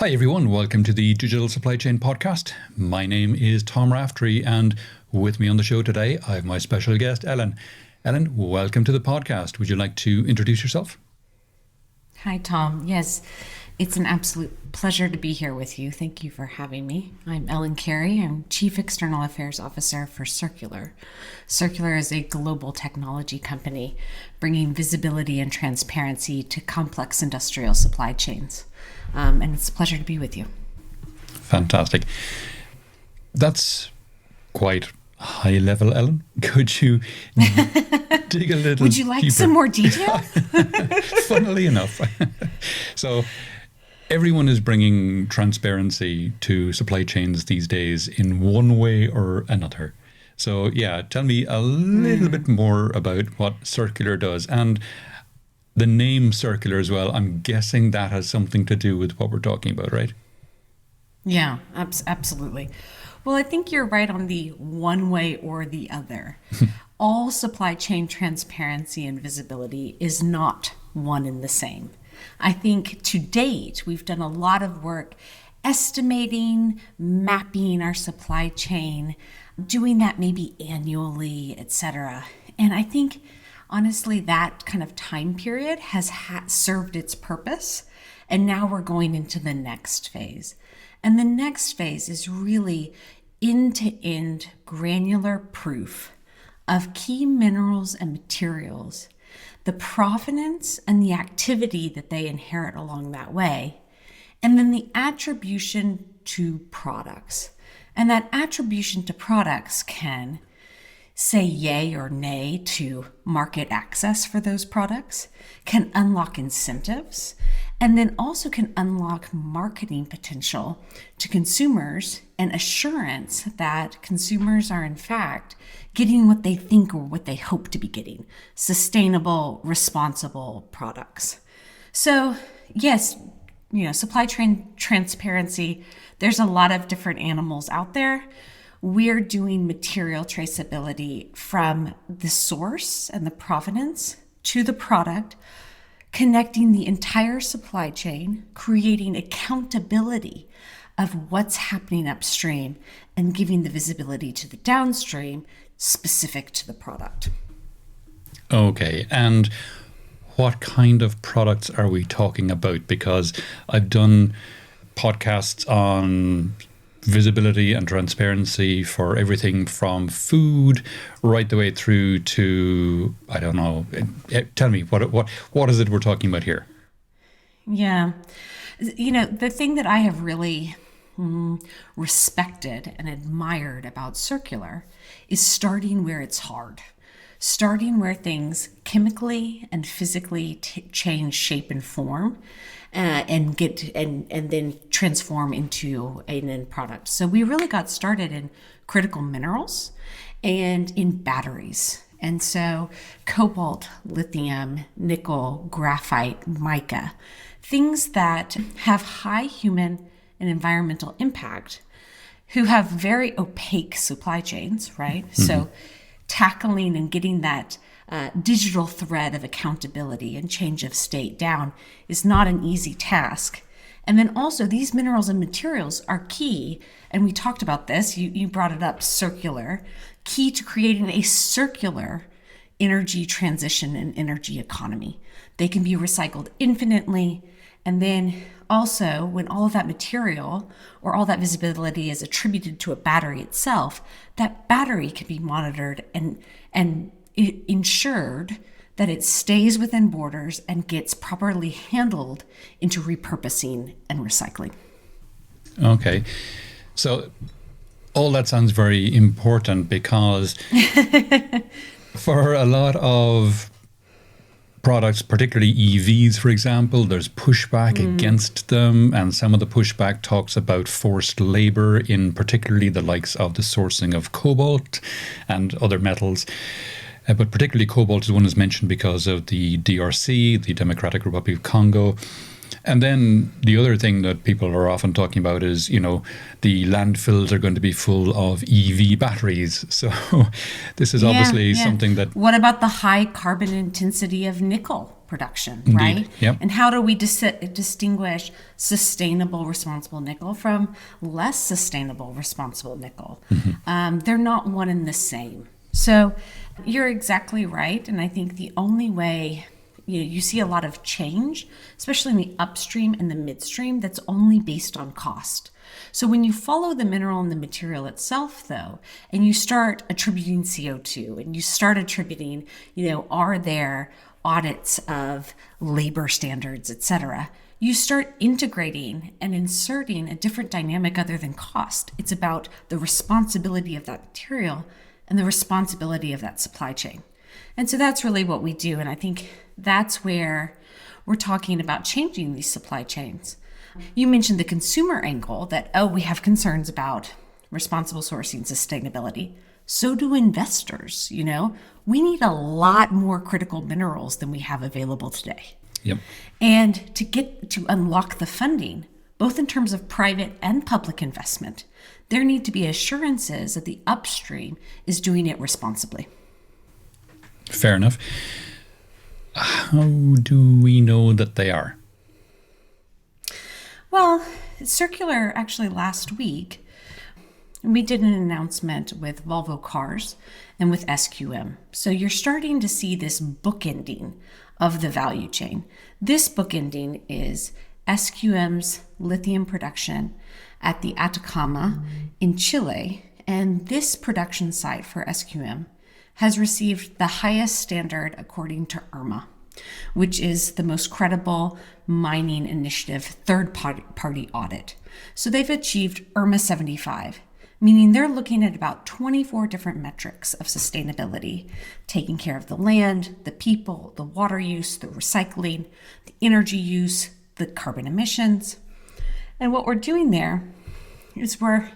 Hi everyone, welcome to the Digital Supply Chain Podcast. My name is Tom Raftery, and with me on the show today, I have my special guest, Ellen. Ellen, welcome to the podcast. Would you like to introduce yourself? Hi, Tom. Yes, it's an absolute pleasure to be here with you. Thank you for having me. I'm Ellen Carey. I'm Chief External Affairs Officer for Circulor. Circulor is a global technology company bringing visibility and transparency to complex industrial supply chains. And it's a pleasure to be with you. Fantastic. That's quite high level, Ellen. Could you dig a little Would you like deeper? some more detail? Funnily enough. So everyone is bringing transparency to supply chains these days in one way or another. So yeah, tell me a little bit more about what Circulor does, and the name Circulor as well. I'm guessing that has something to do with what we're talking about, right? Yeah, absolutely. Well, I think you're right on the one way or the other. All supply chain transparency and visibility is not one and the same. I think to date, we've done a lot of work estimating, mapping our supply chain, doing that maybe annually, etc. And I think, honestly, that kind of time period has served its purpose. And now we're going into the next phase. And the next phase is really end-to-end granular proof of key minerals and materials, the provenance and the activity that they inherit along that way, and then the attribution to products. And that attribution to products can say yay or nay to market access for those products, can unlock incentives, and then also can unlock marketing potential to consumers and assurance that consumers are in fact getting what they think or what they hope to be getting, sustainable, responsible products. So yes, supply chain transparency, there's a lot of different animals out there. We're doing material traceability from the source and the provenance to the product, connecting the entire supply chain, creating accountability of what's happening upstream, and giving the visibility to the downstream specific to the product. Okay, and what kind of products are we talking about? Because I've done podcasts on visibility and transparency for everything from food right the way through to, I don't know. Tell me, what is it we're talking about here? Yeah. The thing that I have really respected and admired about Circulor is starting where it's hard. Starting where things chemically and physically change shape and form, and then transform into an end product. So we really got started in critical minerals and in batteries. And so cobalt, lithium, nickel, graphite, mica, things that have high human and environmental impact, who have very opaque supply chains, right? Mm-hmm. So tackling and getting that digital thread of accountability and change of state down is not an easy task. And then also these minerals and materials are key, and we talked about this, you brought it up, circular, key to creating a circular energy transition and energy economy. They can be recycled infinitely, and then also when all of that material or all that visibility is attributed to a battery itself, that battery can be monitored and ensured that it stays within borders and gets properly handled into repurposing and recycling. Okay. So all that sounds very important, because for a lot of products, particularly EVs, for example, there's pushback against them, and some of the pushback talks about forced labor in particularly the likes of the sourcing of cobalt and other metals. But particularly cobalt is one that's mentioned because of the DRC, the Democratic Republic of Congo. And then the other thing that people are often talking about is, the landfills are going to be full of EV batteries. So this is obviously something that... What about the high carbon intensity of nickel, production, Indeed. right? Yep. And how do we distinguish sustainable, responsible nickel from less sustainable, responsible nickel? They're not one and the same. So you're exactly right. And I think the only way you see a lot of change, especially in the upstream and the midstream, that's only based on cost. So when you follow the mineral and the material itself, though, and you start attributing CO2 and you start attributing, are there audits of labor standards, et cetera, you start integrating and inserting a different dynamic other than cost. It's about the responsibility of that material and the responsibility of that supply chain. And so that's really what we do. And I think that's where we're talking about changing these supply chains. You mentioned the consumer angle that, we have concerns about responsible sourcing, sustainability. So do investors, We need a lot more critical minerals than we have available today. Yep. And to unlock the funding, both in terms of private and public investment, there need to be assurances that the upstream is doing it responsibly. Fair enough. How do we know that they are? Well, Circulor, actually last week, we did an announcement with Volvo Cars and with SQM. So you're starting to see this bookending of the value chain. This bookending is SQM's lithium production at the Atacama in Chile. And this production site for SQM has received the highest standard according to IRMA, which is the most credible mining initiative third-party audit. So they've achieved IRMA 75, meaning they're looking at about 24 different metrics of sustainability, taking care of the land, the people, the water use, the recycling, the energy use, the carbon emissions. And what we're doing there is we're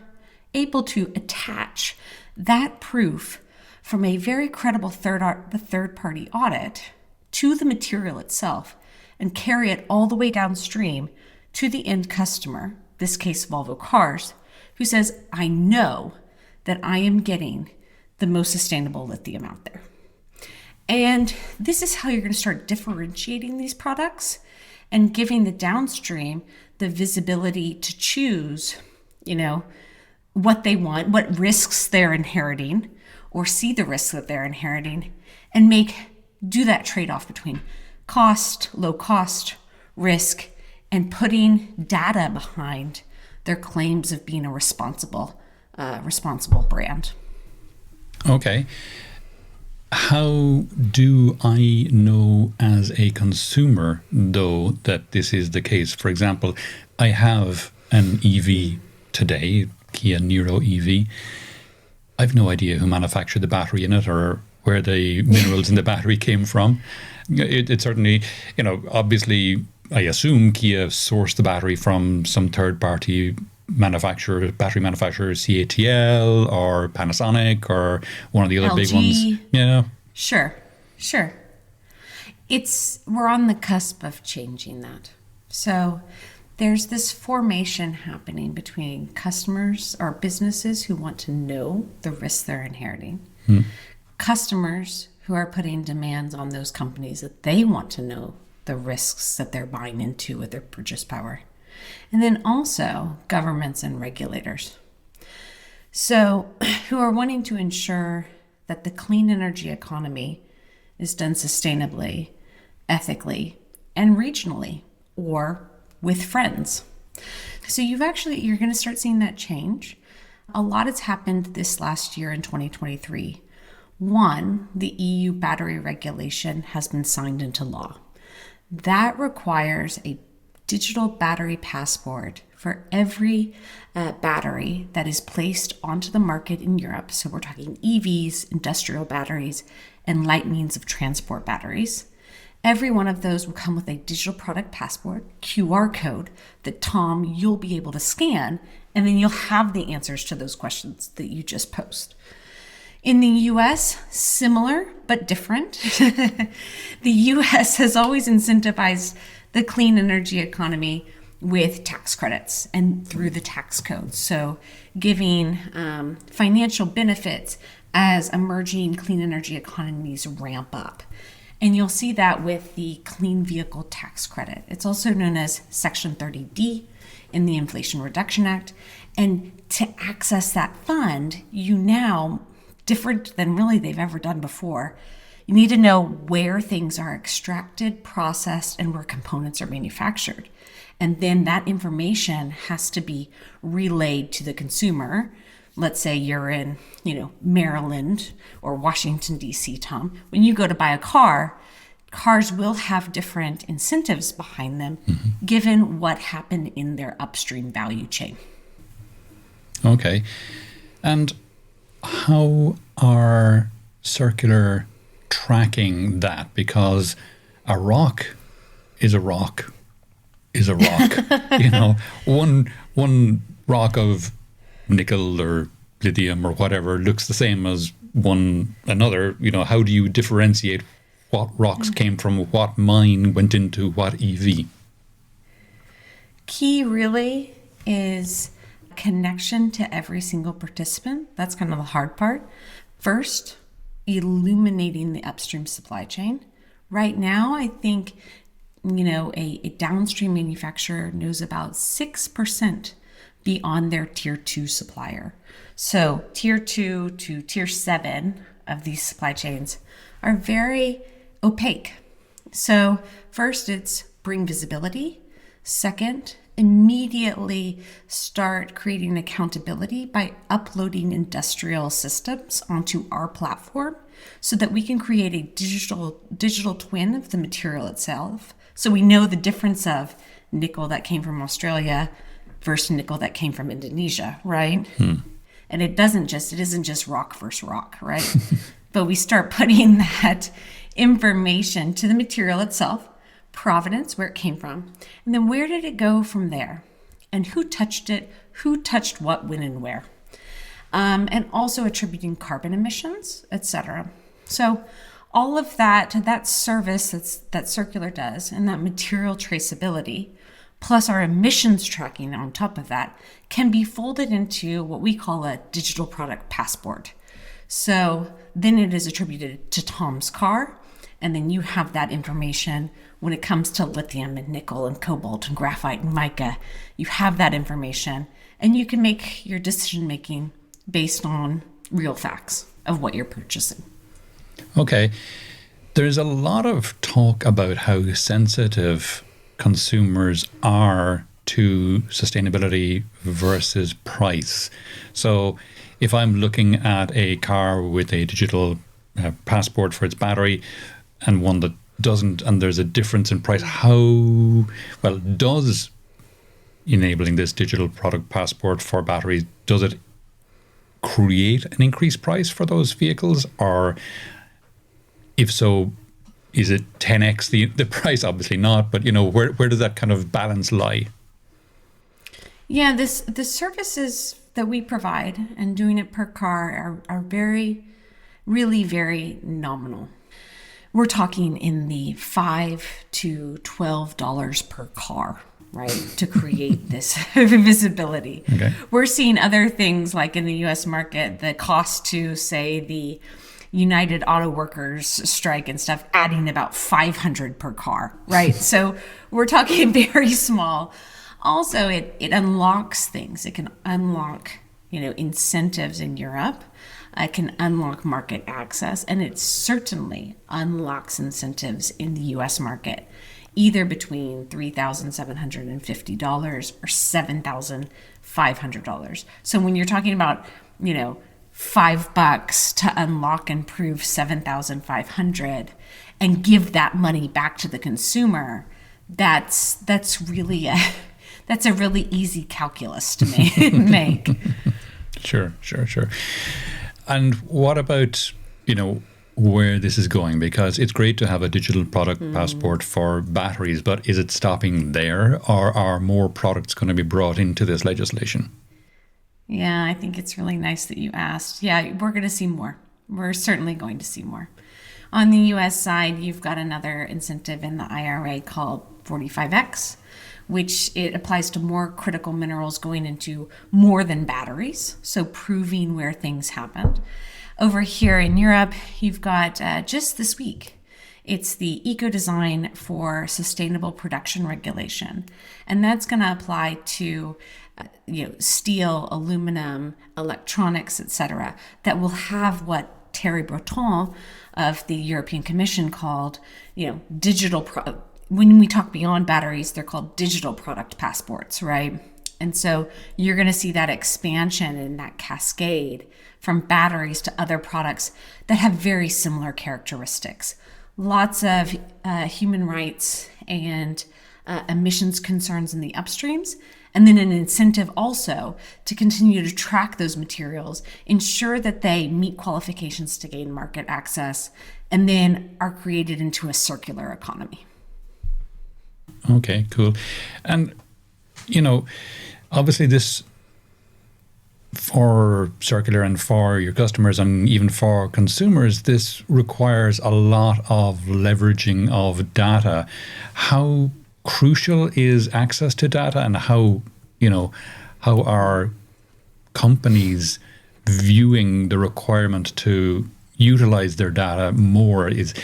able to attach that proof from a very credible third-party audit to the material itself and carry it all the way downstream to the end customer, this case Volvo Cars, who says, I know that I am getting the most sustainable lithium out there. And this is how you're going to start differentiating these products and giving the downstream the visibility to choose, what they want, what risks they're inheriting, or see the risks that they're inheriting, and do that trade-off between cost, low cost, risk, and putting data behind their claims of being a responsible brand. Okay. How do I know as a consumer, though, that this is the case? For example, I have an EV today, Kia Niro EV. I've no idea who manufactured the battery in it or where the minerals in the battery came from. It certainly, obviously, I assume Kia sourced the battery from some third-party manufacturer, battery manufacturer, CATL or Panasonic or one of the other LG. big ones. Yeah. Sure. We're on the cusp of changing that. So there's this formation happening between customers or businesses who want to know the risks they're inheriting, customers who are putting demands on those companies that they want to know the risks that they're buying into with their purchase power, and then also governments and regulators. So who are wanting to ensure that the clean energy economy is done sustainably, ethically, and regionally, or with friends. So you're going to start seeing that change. A lot has happened this last year in 2023. One, the EU battery regulation has been signed into law. That requires a digital battery passport for every battery that is placed onto the market in Europe. So we're talking EVs, industrial batteries, and light means of transport batteries. Every one of those will come with a digital product passport, QR code that, Tom, you'll be able to scan, and then you'll have the answers to those questions that you just posed. In the US, similar but different. The US has always incentivized the clean energy economy with tax credits and through the tax code. So giving financial benefits as emerging clean energy economies ramp up. And you'll see that with the Clean Vehicle Tax Credit. It's also known as Section 30D in the Inflation Reduction Act. And to access that fund, you now, different than really they've ever done before, you need to know where things are extracted, processed, and where components are manufactured. And then that information has to be relayed to the consumer. Let's say you're in, Maryland or Washington, D.C., Tom. When you go to buy a car, cars will have different incentives behind them, given what happened in their upstream value chain. Okay. And how are Circulor tracking that? Because a rock is a rock is a rock. One rock of nickel or lithium or whatever looks the same as one another. How do you differentiate what rocks came from what mine went into what EV? Key really is connection to every single participant. That's kind of the hard part. First, illuminating the upstream supply chain. Right now, I think, a downstream manufacturer knows about 6% beyond their tier 2 supplier. So tier 2 to tier 7 of these supply chains are very opaque. So first, it's bring visibility. Second, immediately start creating accountability by uploading industrial systems onto our platform so that we can create a digital twin of the material itself. So we know the difference of nickel that came from Australia versus nickel that came from Indonesia, right? And it isn't just rock versus rock, right? But we start putting that information to the material itself, provenance, where it came from, and then where did it go from there, and who touched it, who touched what, when, and where, and also attributing carbon emissions, etc. So all of that service that Circulor does, and that material traceability, plus our emissions tracking on top of that, can be folded into what we call a digital product passport. So then it is attributed to Tom's car, and then you have that information when it comes to lithium and nickel and cobalt and graphite and mica. You have that information, and you can make your decision making based on real facts of what you're purchasing. Okay. There's a lot of talk about how sensitive consumers are to sustainability versus price. So if I'm looking at a car with a digital passport for its battery and one that doesn't, and there's a difference in price, does enabling this digital product passport for batteries, does it create an increased price for those vehicles? Or if so, is it 10x the price? Obviously not, but where does that kind of balance lie? Yeah, the services that we provide and doing it per car are very, really very nominal. We're talking in the $5 to $12 per car, right, to create this visibility. Okay. We're seeing other things like in the U.S. market, the cost to, say, the United Auto Workers strike and stuff, adding about $500 per car, right? So we're talking very small. Also, it unlocks things. It can unlock, incentives in Europe. It can unlock market access, and it certainly unlocks incentives in the U.S. market, either between $3,750 or $7,500. So when you're talking about, $5 to unlock and prove $7,500 and give that money back to the consumer, that's really a really easy calculus to make. Sure. And what about, where this is going? Because it's great to have a digital product passport for batteries, but is it stopping there, or are more products going to be brought into this legislation? Yeah, I think it's really nice that you asked. Yeah, we're going to see more. We're certainly going to see more. On the U.S. side, you've got another incentive in the IRA called 45X, which it applies to more critical minerals going into more than batteries, so proving where things happened. Over here in Europe, you've got just this week It's the Eco Design for Sustainable Production Regulation. And that's going to apply to steel, aluminum, electronics, etc., that will have what Thierry Breton of the European Commission called, digital. When we talk beyond batteries, they're called digital product passports, right? And so you're going to see that expansion and that cascade from batteries to other products that have very similar characteristics. Lots of human rights and emissions concerns in the upstreams, and then an incentive also to continue to track those materials, ensure that they meet qualifications to gain market access, and then are created into a circular economy. Okay, cool. And, obviously this, for Circulor and for your customers and even for consumers, this requires a lot of leveraging of data. How crucial is access to data, and how are companies viewing the requirement to utilize their data more? It's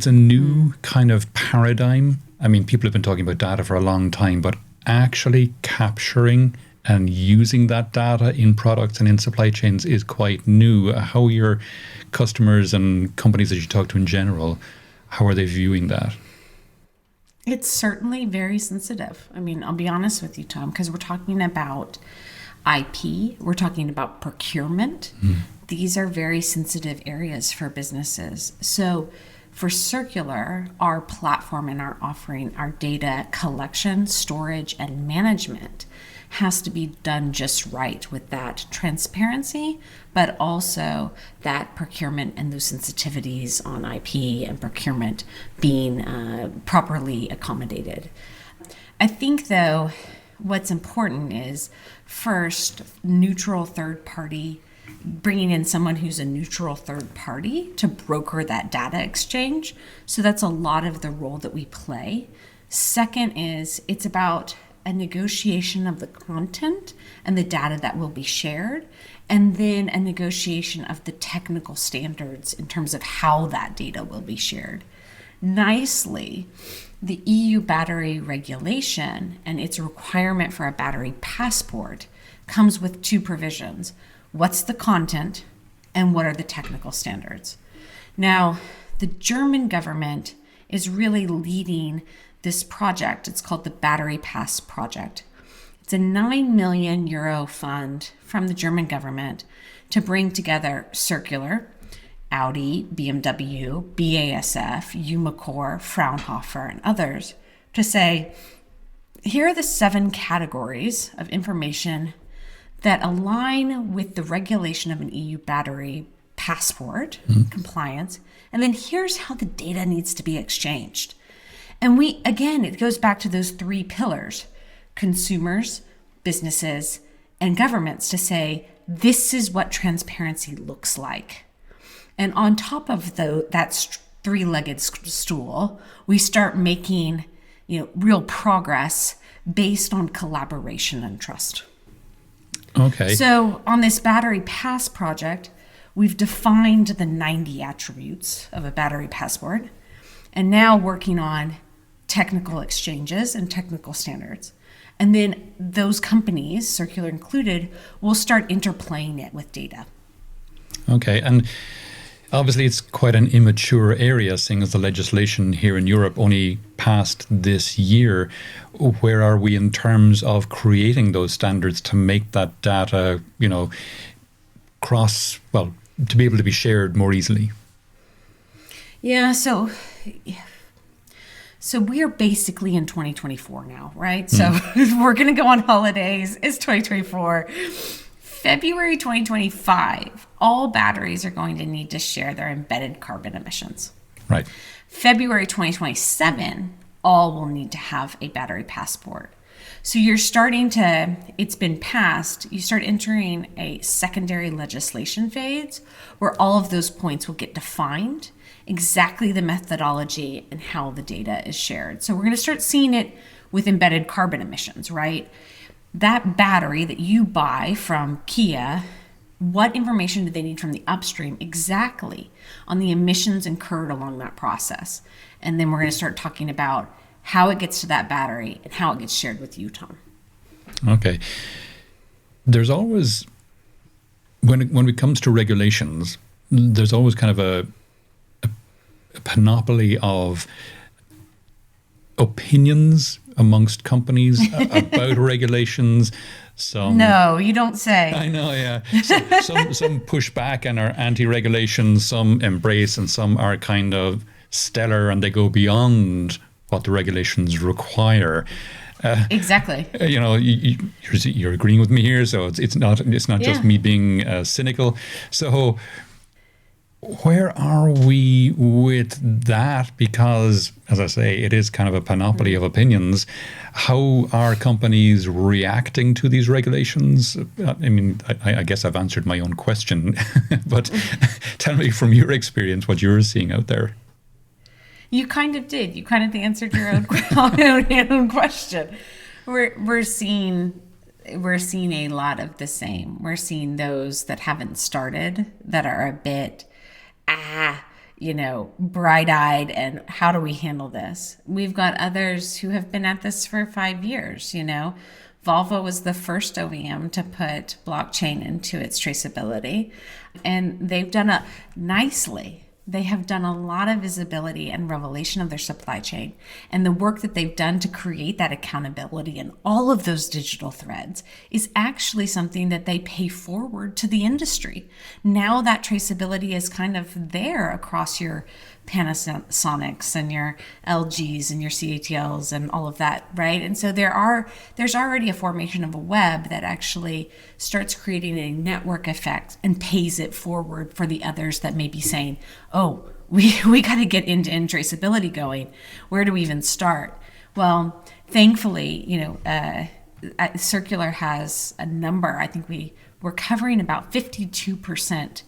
a new kind of paradigm. I mean, people have been talking about data for a long time, but actually capturing and using that data in products and in supply chains is quite new. How are your customers and companies that you talk to in general, how are they viewing that? It's certainly very sensitive. I mean, I'll be honest with you, Tom, because we're talking about IP, we're talking about procurement. These are very sensitive areas for businesses. So for Circulor, our platform and our offering, our data collection, storage, and management has to be done just right with that transparency, but also that procurement and those sensitivities on IP and procurement being properly accommodated. I think, though, what's important is first, neutral third party, bringing in someone who's a neutral third party to broker that data exchange. So that's a lot of the role that we play. Second is it's about a negotiation of the content and the data that will be shared, and then a negotiation of the technical standards in terms of how that data will be shared. Nicely, the EU battery regulation and its requirement for a battery passport comes with two provisions. What's the content and what are the technical standards? Now, the German government is really leading this project. It's called the Battery Pass Project. It's a 9 million euro fund from the German government to bring together Circulor, Audi, BMW, BASF, Umicore, Fraunhofer, and others to say, here are the 7 categories of information that align with the regulation of an EU battery passport compliance. And then here's how the data needs to be exchanged. And it goes back to those 3 pillars: consumers, businesses, and governments, to say, this is what transparency looks like. And on top of that 3-legged stool, we start making, real progress based on collaboration and trust. Okay. So on this Battery Pass project, we've defined the 90 attributes of a battery passport, and now working on technical exchanges and technical standards. And then those companies, Circulor included, will start interplaying it with data. Okay. And obviously it's quite an immature area, seeing as the legislation here in Europe only passed this year. Where are we in terms of creating those standards to make that data, to be able to be shared more easily? Yeah, so we are basically in 2024 now, right? So we're going to go on holidays. It's 2024. February 2025, all batteries are going to need to share their embedded carbon emissions. Right. February 2027, all will need to have a battery passport. So it's been passed, you start entering a secondary legislation phase where all of those points will get defined, exactly the methodology and how the data is shared. So we're going to start seeing it with embedded carbon emissions, right? That battery that you buy from Kia What information do they need from the upstream exactly on the emissions incurred along that process? And then we're going to start talking about how it gets to that battery and how it gets shared with you, Tom. Okay. There's always, when it comes to regulations, there's always kind of a panoply of opinions amongst companies about regulations. No, you don't say. I know, yeah. Some push back and are anti-regulation, some embrace, and some are kind of stellar and they go beyond what the regulations require. Exactly. You're agreeing with me here, so it's not just me being cynical. So where are we with that? Because, as I say, it is kind of a panoply of opinions. How are companies reacting to these regulations? I mean, I guess I've answered my own question, but tell me from your experience what you're seeing out there. You kind of did. You kind of answered your own own question. We're seeing a lot of the same. We're seeing those that haven't started that are a bit bright-eyed and how do we handle this? We've got others who have been at this for 5 years, Volvo was the first OEM to put blockchain into its traceability, and they've done it nicely. They have done a lot of visibility and revelation of their supply chain, and the work that they've done to create that accountability in all of those digital threads is actually something that they pay forward to the industry. Now that traceability is kind of there across your Panasonics and your LGs and your CATLs and all of that, right? And so there's already a formation of a web that actually starts creating a network effect and pays it forward for the others that may be saying, oh, we got to get end-to-end traceability going. Where do we even start? Well, thankfully, Circulor has a number. I think we're covering about 52%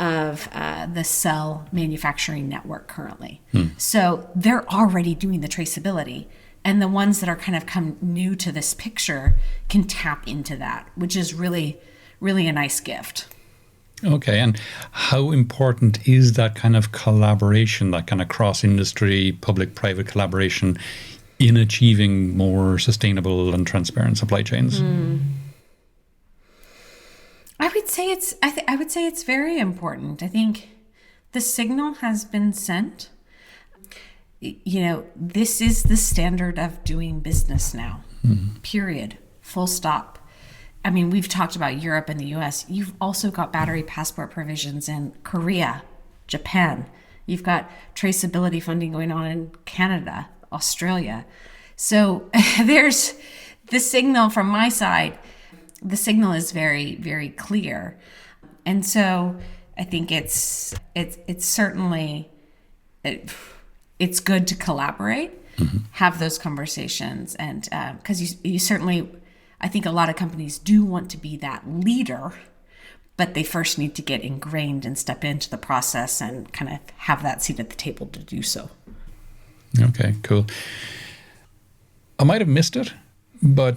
of the cell manufacturing network currently. So they're already doing the traceability, and the ones that are kind of come new to this picture can tap into that, which is really, really a nice gift. Okay, and how important is that kind of collaboration, that kind of cross-industry, public-private collaboration in achieving more sustainable and transparent supply chains? I would say it's very important. I think the signal has been sent. This is the standard of doing business now. Period. Full stop. I mean, we've talked about Europe and the US. You've also got battery passport provisions in Korea, Japan. You've got traceability funding going on in Canada, Australia. So there's the signal from my side. The signal is very, very clear. And so I think it's certainly, it's good to collaborate, have those conversations. And because you certainly, I think a lot of companies do want to be that leader, but they first need to get ingrained and step into the process and kind of have that seat at the table to do so. Okay, cool. I might have missed it, but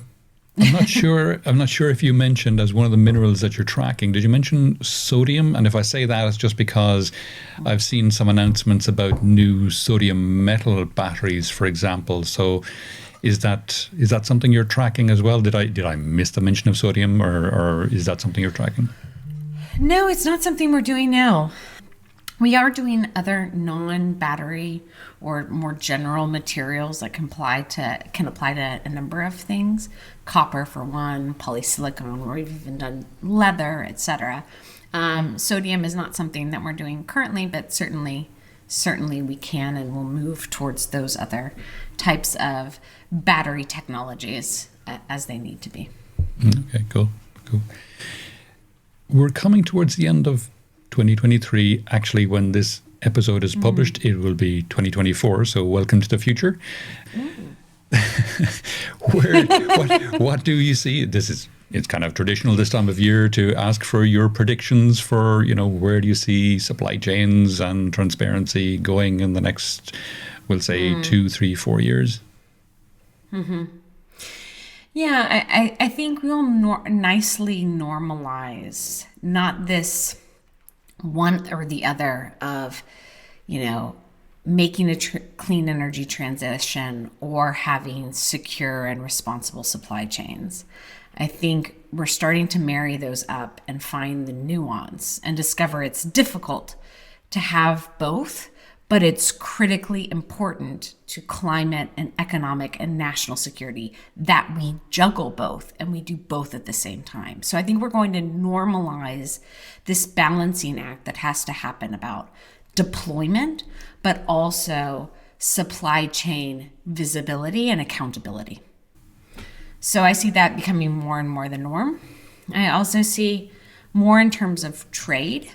I'm not sure. I'm not sure if you mentioned as one of the minerals that you're tracking. Did you mention sodium? And if I say that, it's just because I've seen some announcements about new sodium metal batteries, for example. So, is that something you're tracking as well? Did I miss the mention of sodium, or is that something you're tracking? No, it's not something we're doing now. We are doing other non-battery or more general materials that can apply to a number of things. Copper for one, polysilicon, or we've even done leather, etc. Sodium is not something that we're doing currently, but certainly we can and will move towards those other types of battery technologies as they need to be. Okay, cool. We're coming towards the end of 2023. Actually, when this episode is published, it will be 2024. So welcome to the future. What do you see? It's kind of traditional this time of year to ask for your predictions for, where do you see supply chains and transparency going in the next, we'll say 2, 3, 4 years? Yeah, I think we'll nicely normalize not this one or the other of, making a clean energy transition or having secure and responsible supply chains. I think we're starting to marry those up and find the nuance and discover it's difficult to have both, but it's critically important to climate and economic and national security that we juggle both and we do both at the same time. So I think we're going to normalize this balancing act that has to happen about deployment, but also supply chain visibility and accountability. So I see that becoming more and more the norm. I also see more in terms of trade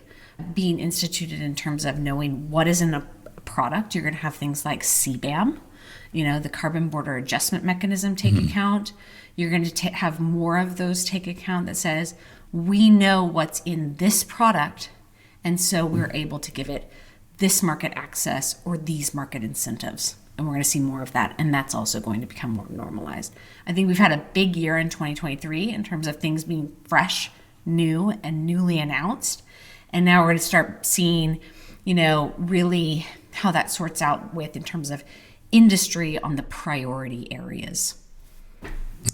being instituted in terms of knowing what is in a product. You're going to have things like CBAM, the carbon border adjustment mechanism take account. You're going to have more of those take account that says, we know what's in this product, and so we're able to give it this market access or these market incentives. And we're going to see more of that. And that's also going to become more normalized. I think we've had a big year in 2023 in terms of things being fresh, new, and newly announced. And now we're going to start seeing, really how that sorts out with in terms of industry on the priority areas.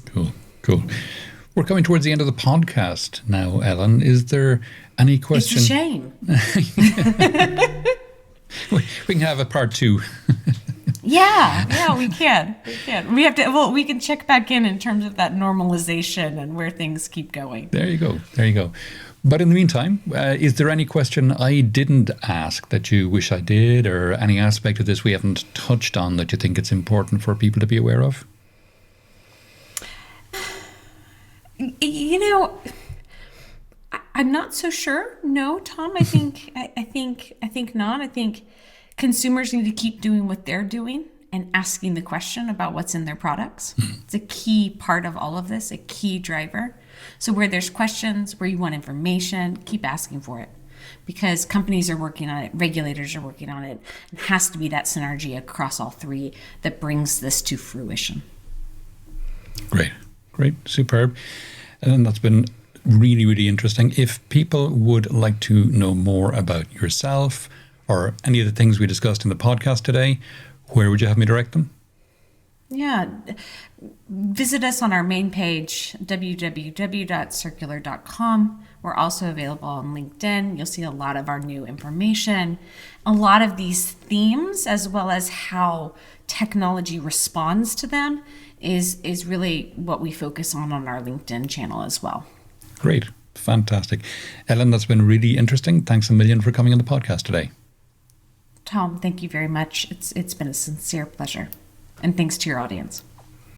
Cool. We're coming towards the end of the podcast now, Ellen. Is there any question? It's a shame. We can have a part 2. Yeah, we can. We have to. We can check back in terms of that normalization and where things keep going. There you go. But in the meantime, is there any question I didn't ask that you wish I did, or any aspect of this we haven't touched on that you think it's important for people to be aware of? I'm not so sure. No, Tom. I think not. I think consumers need to keep doing what they're doing and asking the question about what's in their products. It's a key part of all of this, a key driver. So where there's questions, where you want information, keep asking for it, because companies are working on it, regulators are working on it. It has to be that synergy across all three that brings this to fruition. Great, superb. And that's been really, really interesting. If people would like to know more about yourself or any of the things we discussed in the podcast today, where would you have me direct them? Yeah, visit us on our main page, www.circulor.com. We're also available on LinkedIn. You'll see a lot of our new information, a lot of these themes, as well as how technology responds to them is really what we focus on our LinkedIn channel as well. Great. Fantastic. Ellen, that's been really interesting. Thanks a million for coming on the podcast today. Tom, thank you very much. It's been a sincere pleasure. And thanks to your audience.